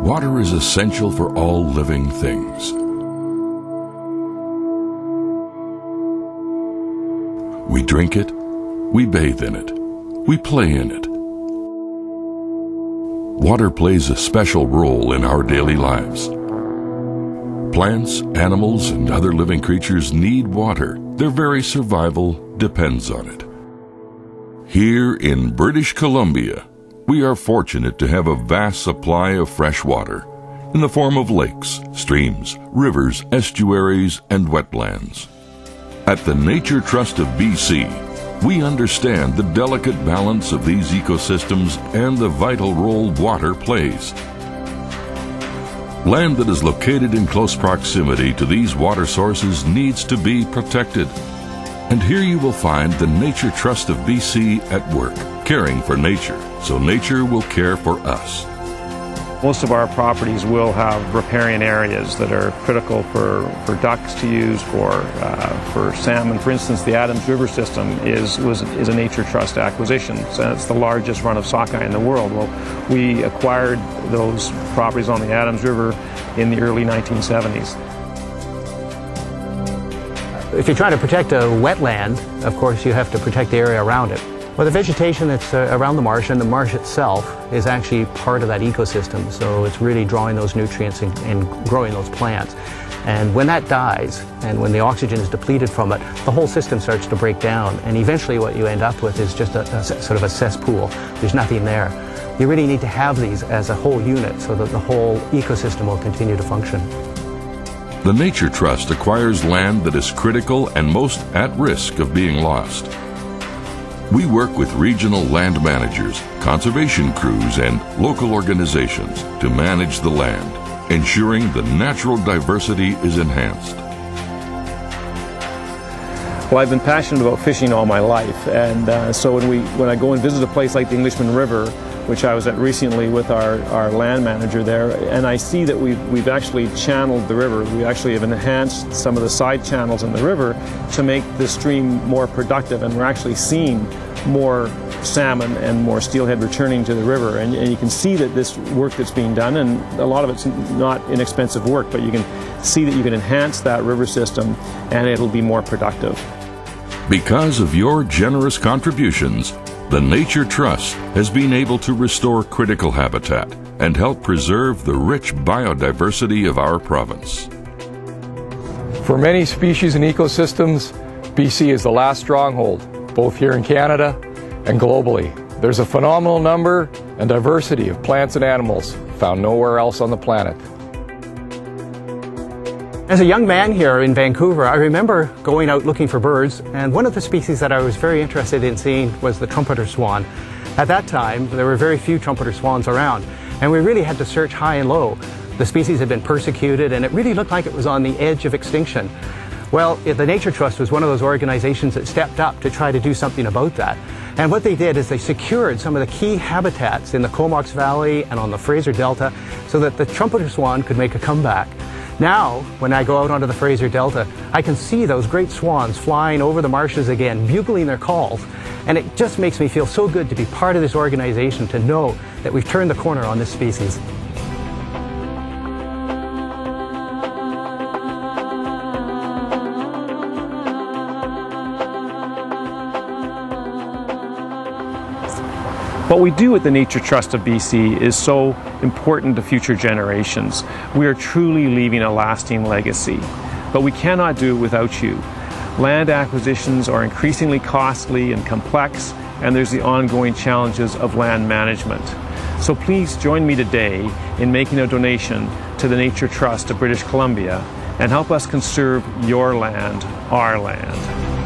Water is essential for all living things. We drink it, we bathe in it, we play in it. Water plays a special role in our daily lives. Plants, animals, and other living creatures need water. Their very survival depends on it. Here in British Columbia, we are fortunate to have a vast supply of fresh water in the form of lakes, streams, rivers, estuaries, and wetlands. At the Nature Trust of BC, we understand the delicate balance of these ecosystems and the vital role water plays. Land that is located in close proximity to these water sources needs to be protected. And here you will find the Nature Trust of BC at work, caring for nature, so nature will care for us. Most of our properties will have riparian areas that are critical for ducks to use, for salmon. For instance, the Adams River system is a Nature Trust acquisition, so it's the largest run of sockeye in the world. Well, we acquired those properties on the Adams River in the early 1970s. If you're trying to protect a wetland, of course you have to protect the area around it. Well, the vegetation that's around the marsh and the marsh itself is actually part of that ecosystem, so it's really drawing those nutrients and growing those plants. And when that dies, and when the oxygen is depleted from it, the whole system starts to break down, and eventually what you end up with is just a sort of a cesspool. There's nothing there. You really need to have these as a whole unit so that the whole ecosystem will continue to function. The Nature Trust acquires land that is critical and most at risk of being lost. We work with regional land managers, conservation crews, and local organizations to manage the land, ensuring the natural diversity is enhanced. Well, I've been passionate about fishing all my life, and so when I go and visit a place like the Englishman River, which I was at recently with our land manager there, and I see that we've actually channeled the river. We actually have enhanced some of the side channels in the river to make the stream more productive, and we're actually seeing more salmon and more steelhead returning to the river. And you can see that this work that's being done, and a lot of it's not inexpensive work, but you can see that you can enhance that river system and it'll be more productive. Because of your generous contributions, the Nature Trust has been able to restore critical habitat and help preserve the rich biodiversity of our province. For many species and ecosystems, BC is the last stronghold, both here in Canada and globally. There's a phenomenal number and diversity of plants and animals found nowhere else on the planet. As a young man here in Vancouver, I remember going out looking for birds, and one of the species that I was very interested in seeing was the trumpeter swan. At that time, there were very few trumpeter swans around, and we really had to search high and low. The species had been persecuted, and it really looked like it was on the edge of extinction. Well, the Nature Trust was one of those organizations that stepped up to try to do something about that. And what they did is they secured some of the key habitats in the Comox Valley and on the Fraser Delta so that the trumpeter swan could make a comeback. Now, when I go out onto the Fraser Delta, I can see those great swans flying over the marshes again, bugling their calls. And it just makes me feel so good to be part of this organization, to know that we've turned the corner on this species. What we do at the Nature Trust of BC is so important to future generations. We are truly leaving a lasting legacy, but we cannot do it without you. Land acquisitions are increasingly costly and complex, and there's the ongoing challenges of land management. So please join me today in making a donation to the Nature Trust of British Columbia and help us conserve your land, our land.